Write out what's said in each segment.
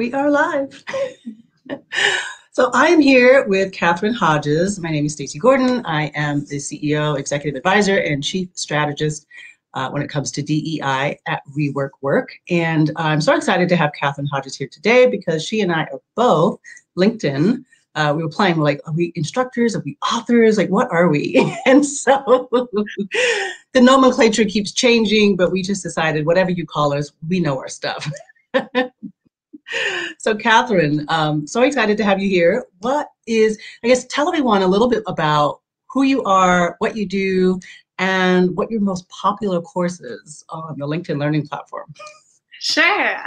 We are live. So I'm here with Catherine Hodges. My name is Stacey Gordon. I am the CEO, Executive Advisor, and Chief Strategist when it comes to DEI at Rework Work. And I'm so excited to have Catherine Hodges here today because she and I are both LinkedIn. We were playing like, are we instructors? Are we authors? Like, what are we? And so the nomenclature keeps changing, but we just decided whatever you call us, we know our stuff. So Catherine, so excited to have you here. Tell everyone a little bit about who you are, what you do, and what your most popular course is on the LinkedIn Learning platform. Sure.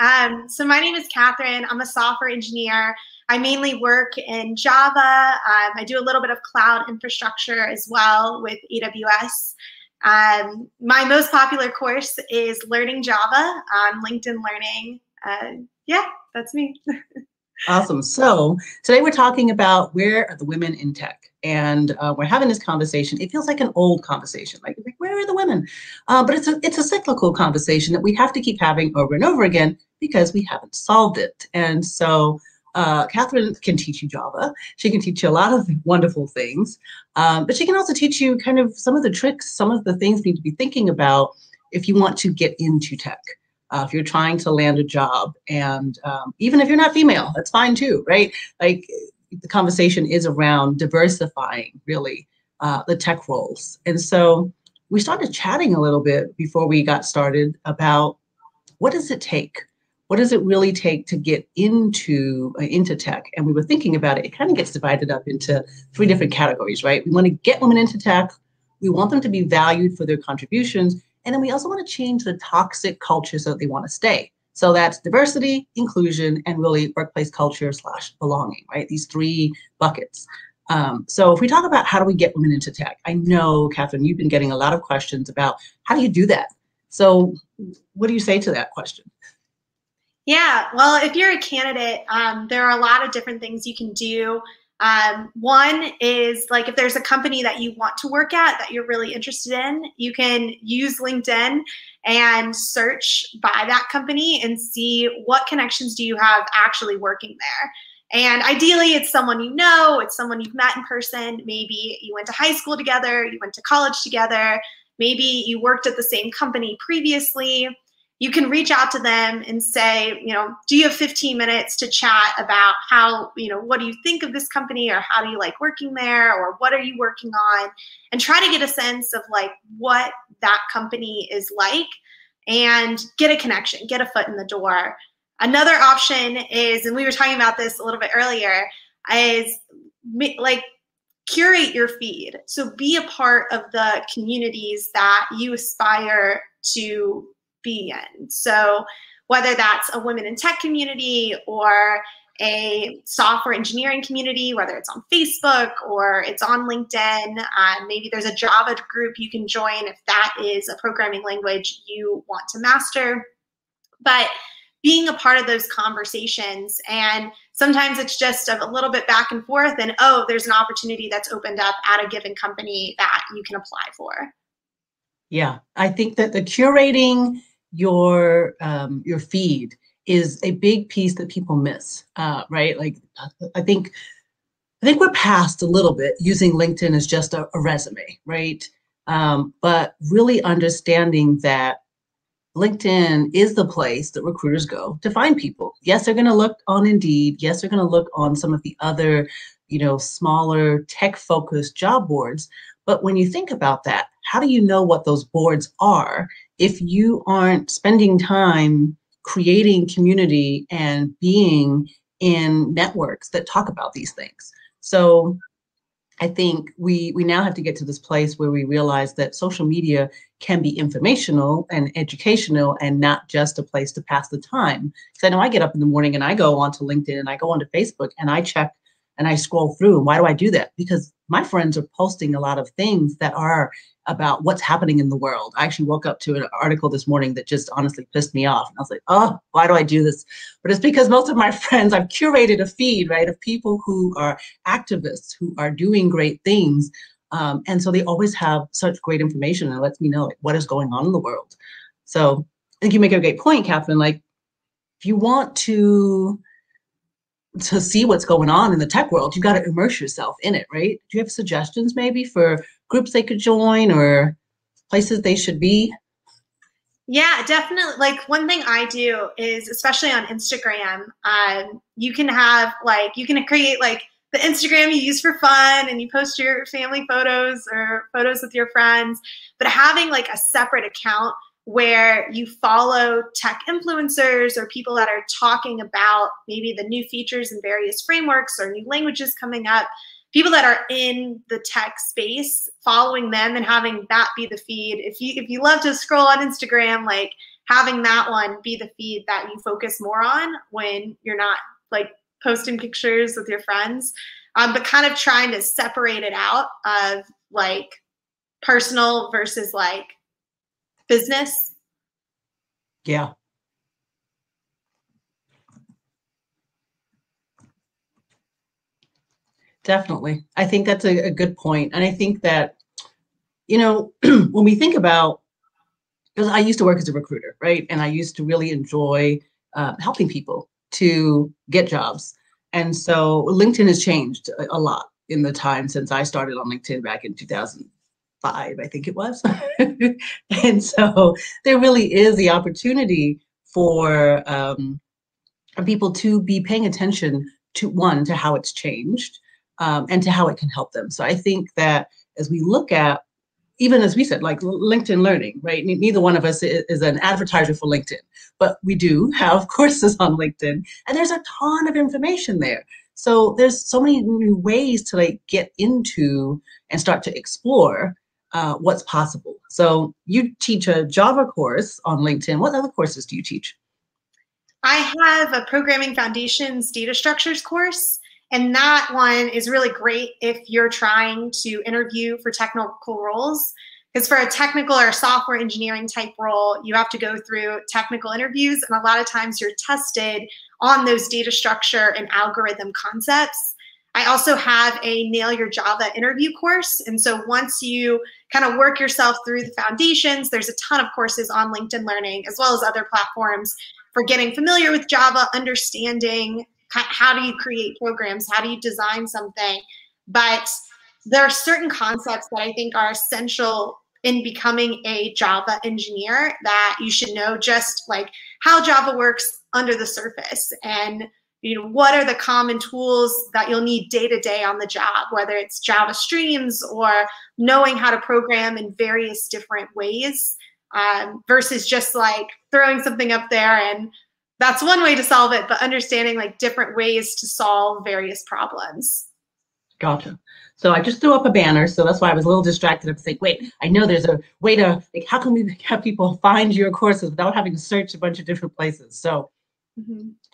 So my name is Catherine. I'm a software engineer. I mainly work in Java. I do a little bit of cloud infrastructure as well with AWS. My most popular course is Learning Java on LinkedIn Learning. Yeah, that's me. Awesome. So today we're talking about where are the women in tech? And we're having this conversation. It feels like an old conversation, like where are the women? But it's a cyclical conversation that we have to keep having over and over again because we haven't solved it. And so Catherine can teach you Java. She can teach you a lot of wonderful things, but she can also teach you kind of some of the tricks, some of the things you need to be thinking about if you want to get into tech. If you're trying to land a job, and even if you're not female, that's fine too, right? Like the conversation is around diversifying really the tech roles. And so we started chatting a little bit before we got started about what does it take? What does it really take to get into tech? And we were thinking about it. It kind of gets divided up into three different categories, right? We want to get women into tech. We want them to be valued for their contributions. And then we also want to change the toxic culture so that they want to stay. So that's diversity, inclusion, and really workplace culture / belonging, right? These three buckets. So if we talk about how do we get women into tech, I know, Catherine, you've been getting a lot of questions about how do you do that? So what do you say to that question? Yeah, well, if you're a candidate, there are a lot of different things you can do. One is like if there's a company that you want to work at that you're really interested in, you can use LinkedIn and search by that company and see what connections do you have actually working there. And ideally, it's someone you know, it's someone you've met in person. Maybe you went to high school together, you went to college together, maybe you worked at the same company previously. You can reach out to them and say, do you have 15 minutes to chat about how, what do you think of this company, or how do you like working there, or what are you working on, and try to get a sense of like what that company is like and get a connection, get a foot in the door. Another option is, and we were talking about this a little bit earlier, is like curate your feed. So be a part of the communities that you aspire to be in. So whether that's a women in tech community or a software engineering community, whether it's on Facebook or it's on LinkedIn, maybe there's a Java group you can join if that is a programming language you want to master. But being a part of those conversations, and sometimes it's just a little bit back and forth, and oh, there's an opportunity that's opened up at a given company that you can apply for. Yeah, I think that the curating your feed is a big piece that people miss, right? Like, I think we're past a little bit using LinkedIn as just a resume, right? But really understanding that LinkedIn is the place that recruiters go to find people. Yes, they're going to look on Indeed. Yes, they're going to look on some of the other, smaller tech-focused job boards. But when you think about that, how do you know what those boards are if you aren't spending time creating community and being in networks that talk about these things? So I think we now have to get to this place where we realize that social media can be informational and educational and not just a place to pass the time. Because I know I get up in the morning and I go onto LinkedIn and I go onto Facebook and I check and I scroll through. And why do I do that? Because my friends are posting a lot of things that are about what's happening in the world. I actually woke up to an article this morning that just honestly pissed me off. And I was like, oh, why do I do this? But it's because most of my friends, I've curated a feed, right, of people who are activists, who are doing great things. And so they always have such great information and it lets me know like, what is going on in the world. So I think you make a great point, Catherine. Like, if you want to to see what's going on in the tech world, you got to immerse yourself in it, right? Do you have suggestions maybe for groups they could join or places they should be? Yeah, definitely. Like one thing I do is, especially on Instagram, you can have like, you can create like the Instagram you use for fun and you post your family photos or photos with your friends, but having like a separate account where you follow tech influencers or people that are talking about maybe the new features and various frameworks or new languages coming up, people that are in the tech space, following them and having that be the feed. If you love to scroll on Instagram, like having that one be the feed that you focus more on when you're not like posting pictures with your friends, but kind of trying to separate it out of like personal versus like business. Yeah. Definitely. I think that's a good point. And I think that, when we think about, because I used to work as a recruiter, right? And I used to really enjoy helping people to get jobs. And so LinkedIn has changed a lot in the time since I started on LinkedIn back in 2005, I think it was. And so there really is the opportunity for people to be paying attention to one, to how it's changed, and to how it can help them. So I think that as we look at, even as we said, like LinkedIn Learning, right? Neither one of us is an advertiser for LinkedIn, but we do have courses on LinkedIn, and there's a ton of information there. So there's so many new ways to like get into and start to explore what's possible. So you teach a Java course on LinkedIn. What other courses do you teach? I have a Programming Foundations Data Structures course, and that one is really great if you're trying to interview for technical roles. Because for a technical or software engineering type role, you have to go through technical interviews, and a lot of times you're tested on those data structure and algorithm concepts. I also have a Nail Your Java interview course. And so once you kind of work yourself through the foundations, there's a ton of courses on LinkedIn Learning, as well as other platforms for getting familiar with Java, understanding how do you create programs, how do you design something. But there are certain concepts that I think are essential in becoming a Java engineer that you should know, just like how Java works under the surface, and what are the common tools that you'll need day to day on the job, whether it's Java streams or knowing how to program in various different ways, versus just like throwing something up there, and that's one way to solve it, but understanding like different ways to solve various problems. Gotcha. So I just threw up a banner, so that's why I was a little distracted. I was like, wait, I know there's a way to, like, how can we have people find your courses without having to search a bunch of different places? So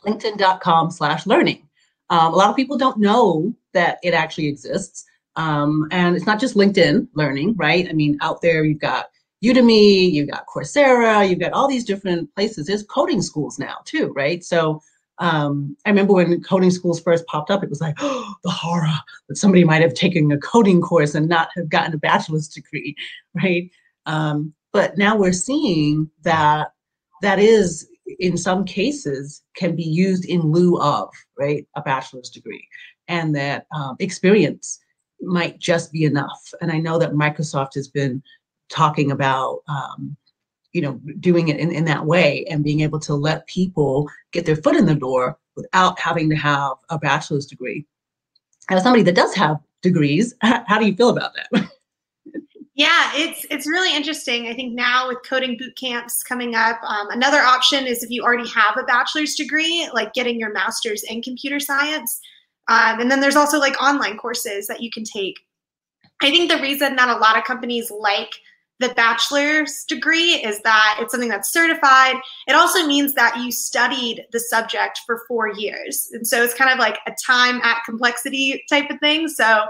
linkedin.com/learning. A lot of people don't know that it actually exists. And it's not just LinkedIn Learning, right? I mean, out there you've got Udemy, you've got Coursera, you've got all these different places. There's coding schools now too, right? So I remember when coding schools first popped up, it was like, oh, the horror that somebody might have taken a coding course and not have gotten a bachelor's degree, right? But now we're seeing that that is, in some cases, can be used in lieu of, right, a bachelor's degree, and that experience might just be enough. And I know that Microsoft has been talking about doing it in that way and being able to let people get their foot in the door without having to have a bachelor's degree. As somebody that does have degrees, how do you feel about that? Yeah, it's really interesting. I think now with coding boot camps coming up, another option is if you already have a bachelor's degree, like getting your master's in computer science. And then there's also like online courses that you can take. I think the reason that a lot of companies like the bachelor's degree is that it's something that's certified. It also means that you studied the subject for 4 years. And so it's kind of like a time at complexity type of thing. So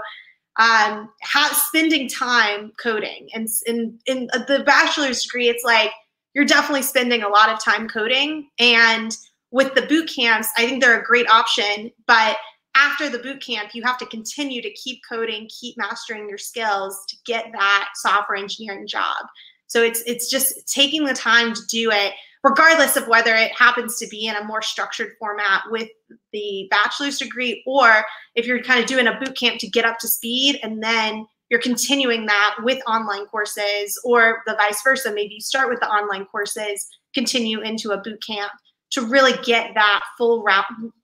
spending time coding, and in the bachelor's degree, it's like you're definitely spending a lot of time coding. And with the boot camps, I think they're a great option, but after the boot camp, you have to continue to keep coding, keep mastering your skills to get that software engineering job. So it's just taking the time to do it regardless of whether it happens to be in a more structured format with the bachelor's degree, or if you're kind of doing a boot camp to get up to speed and then you're continuing that with online courses, or the vice versa. Maybe you start with the online courses, continue into a boot camp to really get that full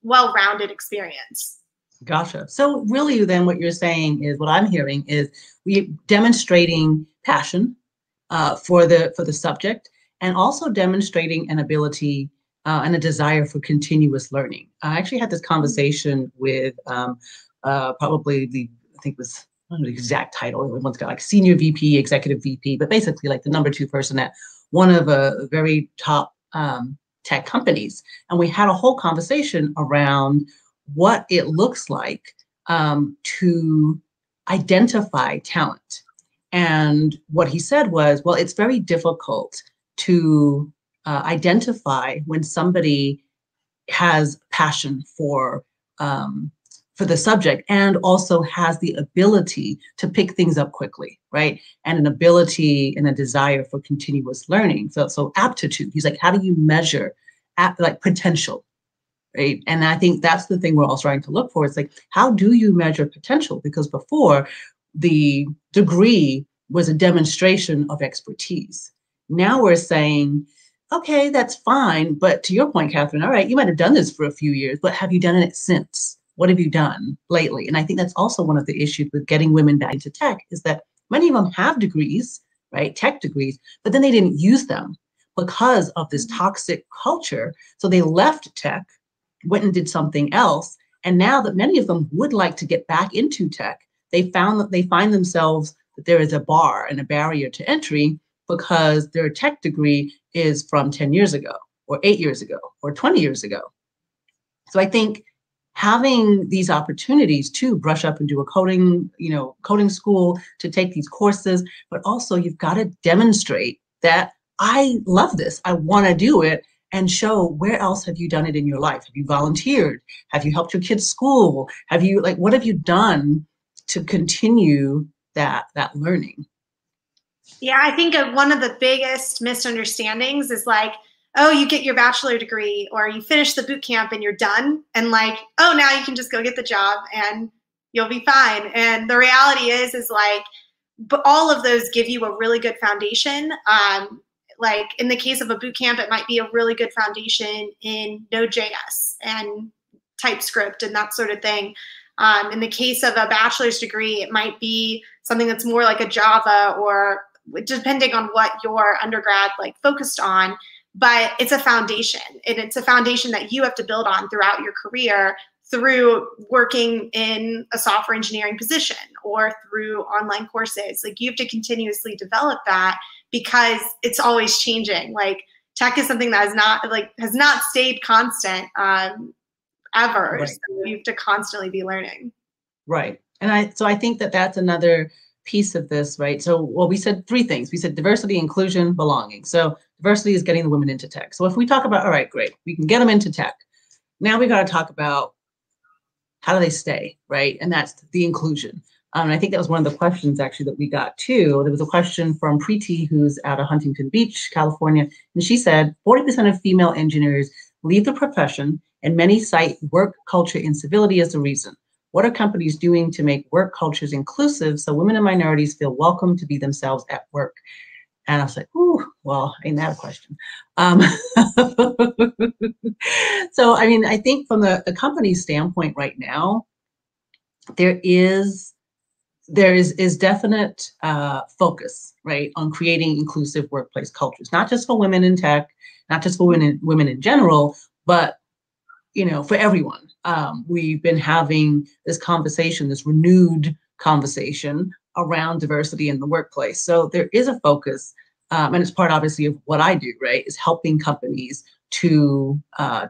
well-rounded experience. Gotcha. So really then what you're saying is, what I'm hearing is we demonstrating passion for the subject, and also demonstrating an ability and a desire for continuous learning. I actually had this conversation with probably I think it was, I don't know the exact title, everyone's got like senior VP, executive VP, but basically like the number 2 person at one of a very top tech companies. And we had a whole conversation around what it looks like to identify talent. And what he said was, well, it's very difficult to identify when somebody has passion for the subject and also has the ability to pick things up quickly, right? And an ability and a desire for continuous learning. So aptitude. He's like, how do you measure like potential, right? And I think that's the thing we're all starting to look for. It's like, how do you measure potential? Because before, the degree was a demonstration of expertise. Now we're saying, okay, that's fine. But to your point, Catherine, all right, you might have done this for a few years, but have you done it since? What have you done lately? And I think that's also one of the issues with getting women back into tech, is that many of them have degrees, right? Tech degrees, but then they didn't use them because of this toxic culture. So they left tech, went and did something else. And now that many of them would like to get back into tech, they find themselves that there is a bar and a barrier to entry because their tech degree is from 10 years ago or 8 years ago or 20 years ago. So I think having these opportunities to brush up and do a coding school, to take these courses, but also you've got to demonstrate that I love this, I want to do it, and show where else have you done it in your life? Have you volunteered? Have you helped your kids' school? Have you, like, what have you done to continue that learning? Yeah, I think one of the biggest misunderstandings is like, oh, you get your bachelor degree or you finish the boot camp and you're done. And like, oh, now you can just go get the job and you'll be fine. And the reality is like, but all of those give you a really good foundation. Like in the case of a boot camp, it might be a really good foundation in Node.js and TypeScript and that sort of thing. In the case of a bachelor's degree, it might be something that's more like a Java, or depending on what your undergrad like focused on. But it's a foundation, and it's a foundation that you have to build on throughout your career through working in a software engineering position or through online courses. Like, you have to continuously develop that because it's always changing. Like, tech is something that has not stayed constant ever. Right. So you have to constantly be learning. Right. And I think that that's another piece of this, right? So, well, we said 3 things. We said diversity, inclusion, belonging. So diversity is getting the women into tech. So if we talk about, all right, great, we can get them into tech. Now we got to talk about how do they stay, right? And that's the inclusion. And I think that was one of the questions actually that we got too. There was a question from Preeti, who's out of Huntington Beach, California. And she said, 40% of female engineers leave the profession, and many cite work culture incivility as the reason. What are companies doing to make work cultures inclusive so women and minorities feel welcome to be themselves at work? And I was like, ooh, well, ain't that a question? So, I mean, I think from the company's standpoint right now, there is definite focus, right, on creating inclusive workplace cultures, not just for women in tech, not just for women in general, but, you know, for everyone. We've been having this conversation, this renewed conversation around diversity in the workplace. So there is a focus, and it's part obviously of what I do, right, is helping companies to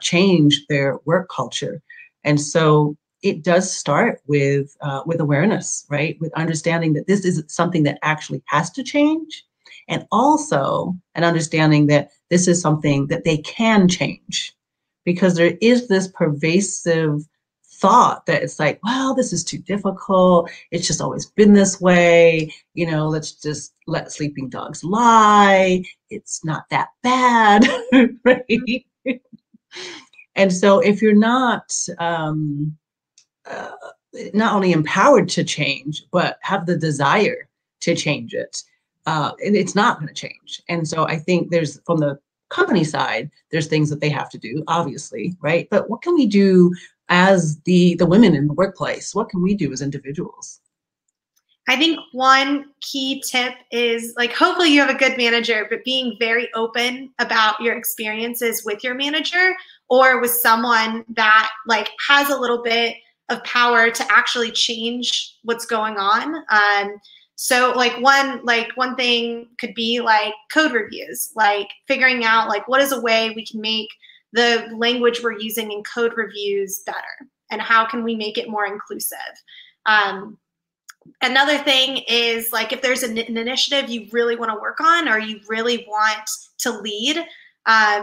change their work culture. And so it does start with awareness, right, with understanding that this is something that actually has to change, and also an understanding that this is something that they can change, because there is this pervasive thought that it's like, well, this is too difficult. It's just always been this way. Let's just let sleeping dogs lie. It's not that bad, right? And so if you're uh, not only empowered to change, but have the desire to change it, and it's not going to change. And so I think there's, from the company side, there's things that they have to do, obviously, right? But what can we do as the women in the workplace? What can we do as individuals? I think one key tip is, like, hopefully you have a good manager, but being very open about your experiences with your manager or with someone that like has a little bit of power to actually change what's going on. So one thing could be like code reviews, like figuring out like what is a way we can make the language we're using in code reviews better, and how can we make it more inclusive. Another thing is, like, if there's an initiative you really want to work on or you really want to lead,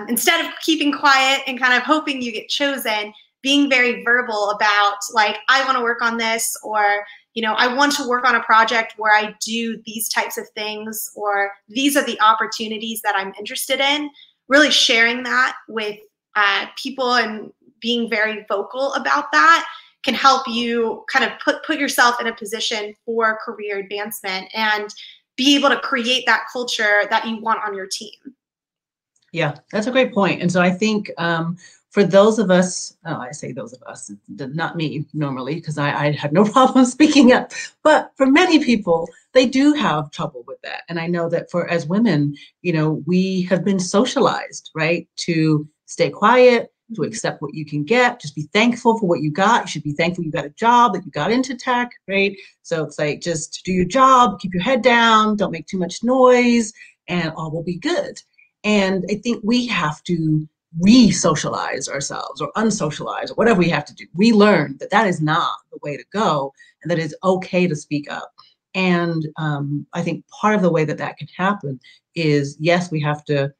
instead of keeping quiet and kind of hoping you get chosen, being very verbal about like, I want to work on this, or, I want to work on a project where I do these types of things, or these are the opportunities that I'm interested in. Really sharing that with people and being very vocal about that can help you kind of put yourself in a position for career advancement and be able to create that culture that you want on your team. Yeah, that's a great point. And so I think for those of us, I say those of us, not me normally, because I had no problem speaking up, but for many people, they do have trouble with that. And I know that as women, we have been socialized, right, to stay quiet, to accept what you can get, just be thankful for what you got. You should be thankful you got a job, that you got into tech, right? So it's like, just do your job, keep your head down, don't make too much noise, and all will be good. And I think we have to re-socialize ourselves, or unsocialize, or whatever we have to do. Relearn that is not the way to go, and that it's okay to speak up. And I think part of the way that can happen is, yes, we have to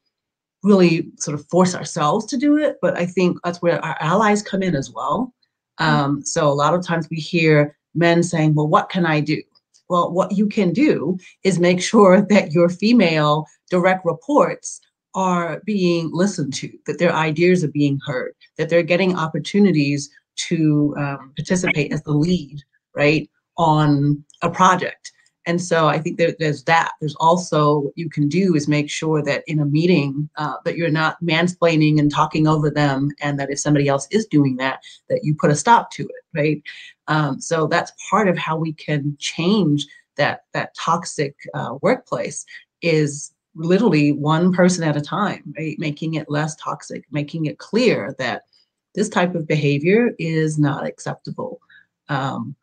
really sort of force ourselves to do it, but I think that's where our allies come in as well. So a lot of times we hear men saying, well, what can I do? Well, what you can do is make sure that your female direct reports are being listened to, that their ideas are being heard, that they're getting opportunities to participate as the lead, right, on a project. And so I think there's that. There's also, what you can do is make sure that in a meeting that you're not mansplaining and talking over them, and that if somebody else is doing that you put a stop to it, right? So that's part of how we can change that toxic workplace, is literally one person at a time, right? Making it less toxic, making it clear that this type of behavior is not acceptable, and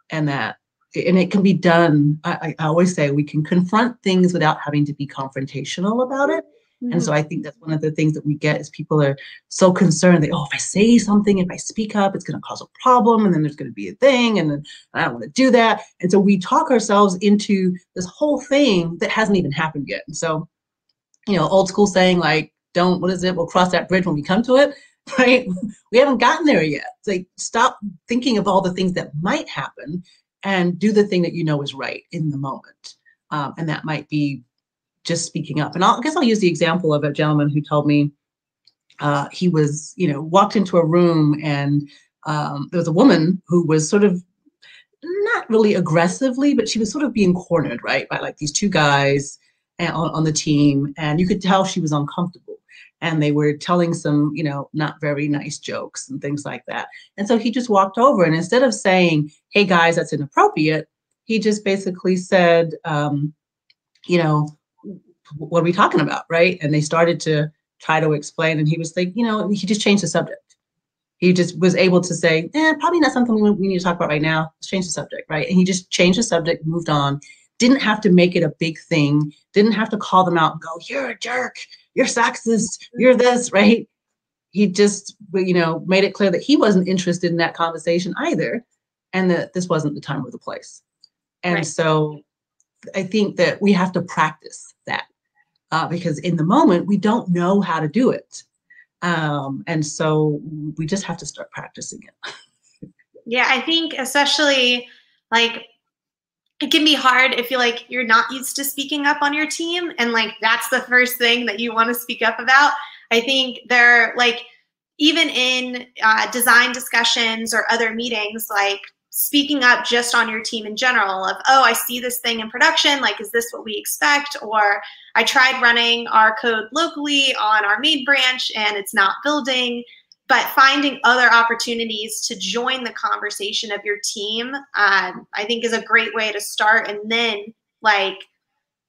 it can be done. I always say we can confront things without having to be confrontational about it. Mm-hmm. And so I think that's one of the things that we get, is people are so concerned that, if I say something, if I speak up, it's going to cause a problem, and then there's going to be a thing, and then I don't want to do that. And so we talk ourselves into this whole thing that hasn't even happened yet. And so, old school saying, like, we'll cross that bridge when we come to it, right? We haven't gotten there yet. It's like, stop thinking of all the things that might happen, and do the thing that is right in the moment. And that might be just speaking up. And I guess I'll use the example of a gentleman who told me he was, walked into a room, and there was a woman who was sort of, not really aggressively, but she was sort of being cornered, right, by like these two guys on the team. And you could tell she was uncomfortable. And they were telling some, not very nice jokes and things like that. And so he just walked over, and instead of saying, hey guys, that's inappropriate, he just basically said, what are we talking about, right? And they started to try to explain, and he was like, he just changed the subject. He just was able to say, probably not something we need to talk about right now. Let's change the subject, right? And he just changed the subject, moved on. Didn't have to make it a big thing. Didn't have to call them out and go, you're a jerk, you're sexist, you're this, right? He just, made it clear that he wasn't interested in that conversation either, and that this wasn't the time or the place. And right. So I think that we have to practice that because in the moment, we don't know how to do it. And so we just have to start practicing it. Yeah, I think especially like it can be hard if you like you're not used to speaking up on your team and like that's the first thing that you want to speak up about. I think they're like even in design discussions or other meetings, like speaking up just on your team in general of, oh, I see this thing in production, like is this what we expect? Or I tried running our code locally on our main branch and it's not building. But finding other opportunities to join the conversation of your team, I think is a great way to start. And then like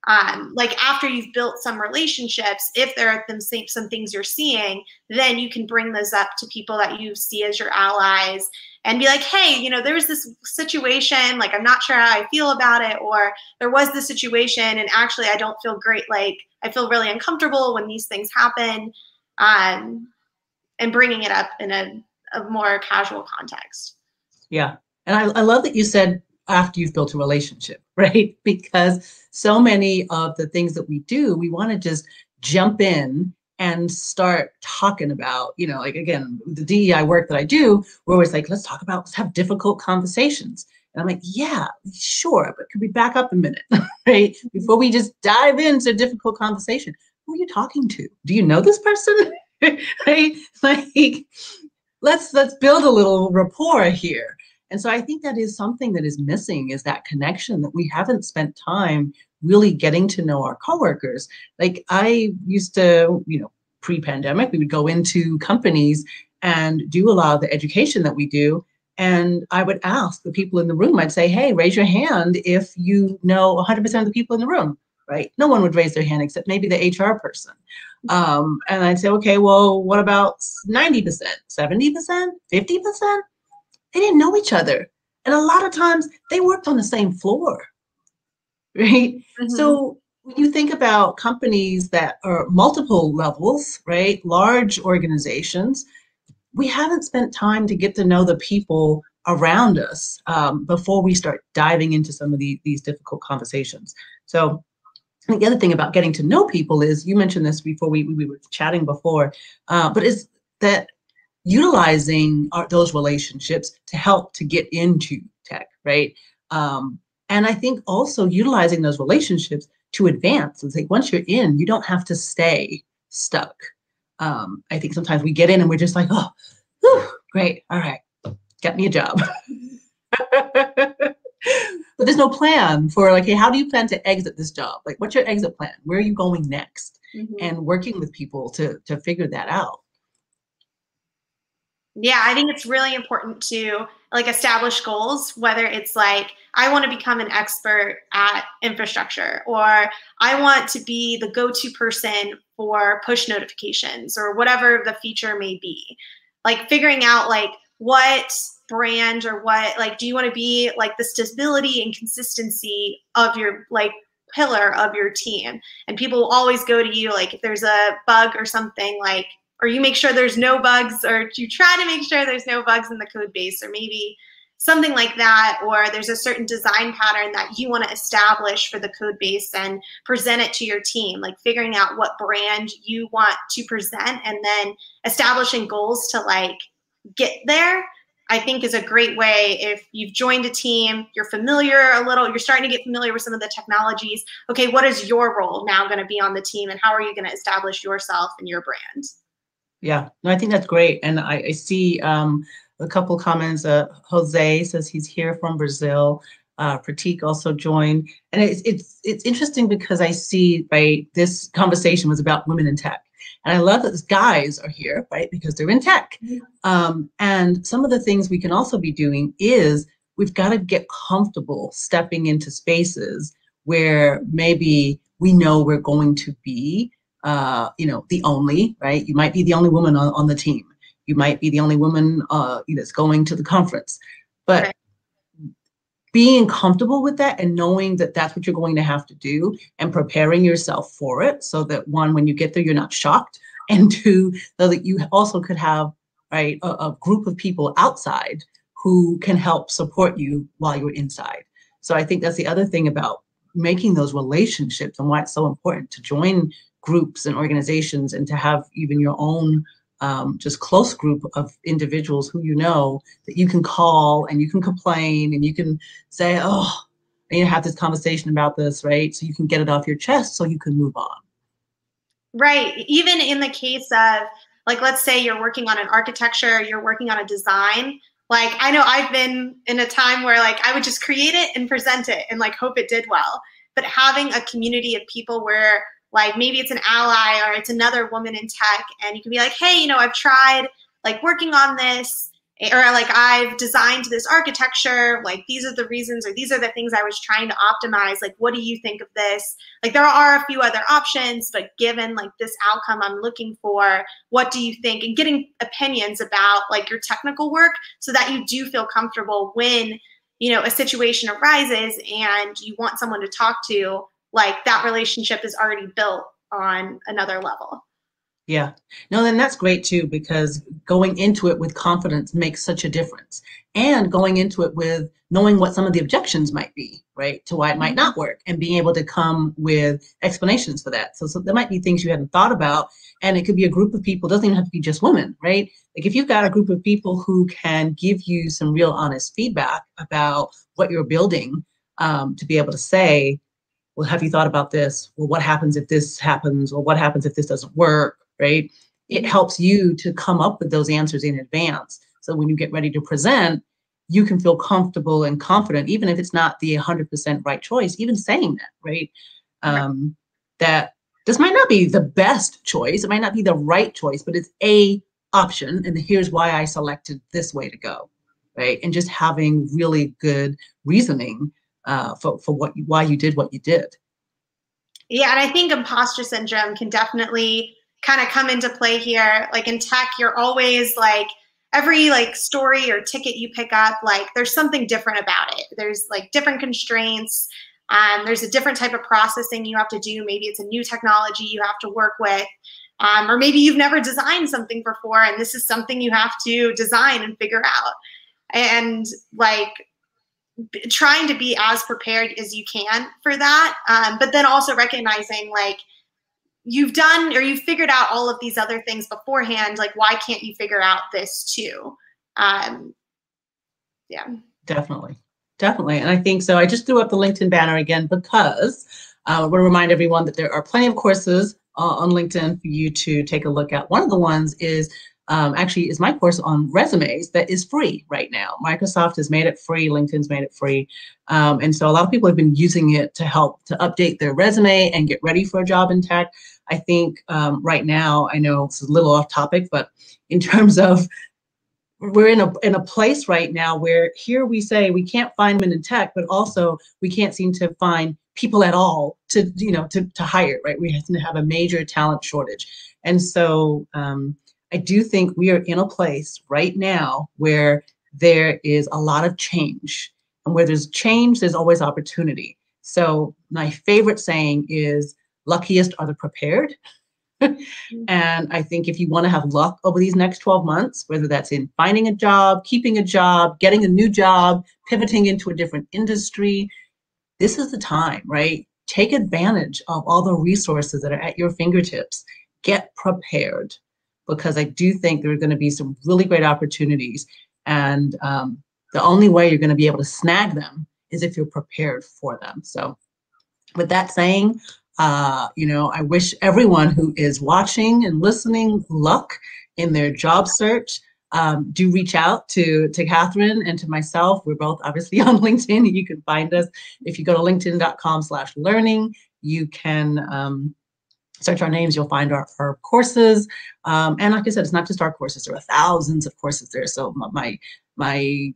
after you've built some relationships, if there are some things you're seeing, then you can bring those up to people that you see as your allies and be like, hey, you know, there was this situation, like, I'm not sure how I feel about it, or there was this situation and actually I don't feel great. Like I feel really uncomfortable when these things happen. And bringing it up in a more casual context. Yeah. And I love that you said after you've built a relationship, right? Because so many of the things that we do, we want to just jump in and start talking about, you know, like again, the DEI work that I do, we're always like, let's have difficult conversations. And I'm like, yeah, sure, but could we back up a minute, right? Before we just dive into a difficult conversation, who are you talking to? Do you know this person? Right? Like, let's build a little rapport here. And so I think that is something that is missing, is that connection, that we haven't spent time really getting to know our coworkers. Like I used to, you know, pre-pandemic, we would go into companies and do a lot of the education that we do. And I would ask the people in the room, I'd say, hey, raise your hand if you know 100% of the people in the room, right? No one would raise their hand except maybe the HR person. And I'd say, okay, well, what about 90%, 70%, 50%? They didn't know each other. And a lot of times they worked on the same floor, right? Mm-hmm. So when you think about companies that are multiple levels, right? Large organizations, we haven't spent time to get to know the people around us before we start diving into some of these difficult conversations. So I think the other thing about getting to know people is, you mentioned this before we were chatting before, but is that utilizing those relationships to help to get into tech, right? And I think also utilizing those relationships to advance. It's like once you're in, you don't have to stay stuck. I think sometimes we get in and we're just like, oh, whew, great, all right, get me a job. But there's no plan for like, hey, how do you plan to exit this job? Like, what's your exit plan? Where are you going next? Mm-hmm. And working with people to figure that out. Yeah, I think it's really important to like establish goals, whether it's like, I want to become an expert at infrastructure, or I want to be the go-to person for push notifications, or whatever the feature may be. Like figuring out like what brand or what, like, do you want to be like the stability and consistency of your like pillar of your team? And people will always go to you like if there's a bug or something, like, or you make sure there's no bugs, or you try to make sure there's no bugs in the code base, or maybe something like that, or there's a certain design pattern that you want to establish for the code base and present it to your team, like figuring out what brand you want to present and then establishing goals to like get there, I think is a great way. If you've joined a team, you're familiar a little, you're starting to get familiar with some of the technologies. Okay, what is your role now going to be on the team, and how are you going to establish yourself and your brand? Yeah, no, I think that's great. And I see a couple comments. Jose says he's here from Brazil. Pratik also joined. And it's interesting because I see, right, this conversation was about women in tech. And I love that these guys are here, right, because they're in tech. And some of the things we can also be doing is we've got to get comfortable stepping into spaces where maybe we know we're going to be the only, right? You might be the only woman on the team. You might be the only woman that's going to the conference. But right. Being comfortable with that and knowing that that's what you're going to have to do and preparing yourself for it, so that one, when you get there, you're not shocked, and two, so that you also could have, right, a group of people outside who can help support you while you're inside. So I think that's the other thing about making those relationships and why it's so important to join groups and organizations and to have even your own just close group of individuals who you know that you can call and you can complain and you can say, oh, I need to have this conversation about this, right? So you can get it off your chest so you can move on. Right. Even in the case of, like, let's say you're working on an architecture, you're working on a design. Like, I know I've been in a time where, like, I would just create it and present it and, like, hope it did well. But having a community of people where, like, maybe it's an ally or it's another woman in tech, and you can be like, hey, you know, I've tried, like, working on this, or, like, I've designed this architecture, like, these are the reasons, or these are the things I was trying to optimize. Like, what do you think of this? Like, there are a few other options, but given, like, this outcome I'm looking for, what do you think? And getting opinions about, like, your technical work so that you do feel comfortable when, you know, a situation arises and you want someone to talk to, like, that relationship is already built on another level. Yeah, no, then that's great too, because going into it with confidence makes such a difference. And going into it with knowing what some of the objections might be, right, to why it might not work, and being able to come with explanations for that. So there might be things you hadn't thought about, and it could be a group of people, it doesn't even have to be just women, right? Like if you've got a group of people who can give you some real honest feedback about what you're building, to be able to say, well, have you thought about this? Well, what happens if this happens? Or what happens if this doesn't work? Right? It helps you to come up with those answers in advance. So when you get ready to present, you can feel comfortable and confident, even if it's not the 100% right choice, even saying that, right? That this might not be the best choice. It might not be the right choice, but it's a option. And here's why I selected this way to go, right? And just having really good reasoning for why you did what you did. Yeah, and I think imposter syndrome can definitely kind of come into play here. Like in tech, you're always like, every like story or ticket you pick up, like there's something different about it. There's like different constraints. There's a different type of processing you have to do. Maybe it's a new technology you have to work with. Or maybe you've never designed something before and this is something you have to design and figure out. And like trying to be as prepared as you can for that. But then also recognizing like you've done or you've figured out all of these other things beforehand. Like, why can't you figure out this too? Yeah. Definitely. Definitely. And I think so. I just threw up the LinkedIn banner again because I want to remind everyone that there are plenty of courses on LinkedIn for you to take a look at. One of the ones is actually is my course on resumes that is free right now. Microsoft has made it free. LinkedIn's made it free. And so a lot of people have been using it to help to update their resume and get ready for a job in tech. I think right now, I know it's a little off topic, but in terms of we're in a place right now where here we say we can't find women in tech, but also we can't seem to find people at all to, you know, to hire, right? We have a major talent shortage. And so I do think we are in a place right now where there is a lot of change, and where there's change, there's always opportunity. So my favorite saying is luckiest are the prepared. And I think if you want to have luck over these next 12 months, whether that's in finding a job, keeping a job, getting a new job, pivoting into a different industry, this is the time, right? Take advantage of all the resources that are at your fingertips. Get prepared, because I do think there are going to be some really great opportunities. And the only way you're going to be able to snag them is if you're prepared for them. So with that saying, you know, I wish everyone who is watching and listening luck in their job search. Do reach out to Catherine and to myself. We're both obviously on LinkedIn. You can find us. If you go to linkedin.com/learning, you can search our names. You'll find our courses. And like I said, it's not just our courses. There are thousands of courses there. So my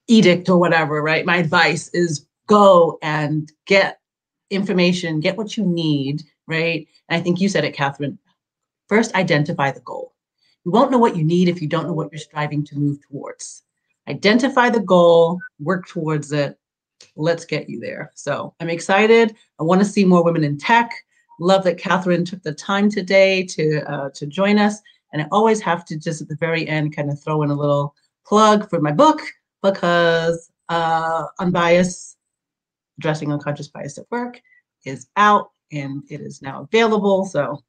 edict or whatever, right? My advice is go and get information, get what you need, right? And I think you said it, Catherine. First, identify the goal. You won't know what you need if you don't know what you're striving to move towards. Identify the goal, work towards it. Let's get you there. So I'm excited. I want to see more women in tech. Love that Catherine took the time today to join us. And I always have to just at the very end kind of throw in a little plug for my book, because Unbiased, Addressing Unconscious Bias at Work is out and it is now available. So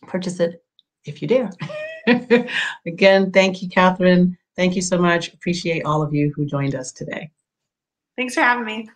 purchase it if you dare. Again, thank you, Catherine. Thank you so much. Appreciate all of you who joined us today. Thanks for having me.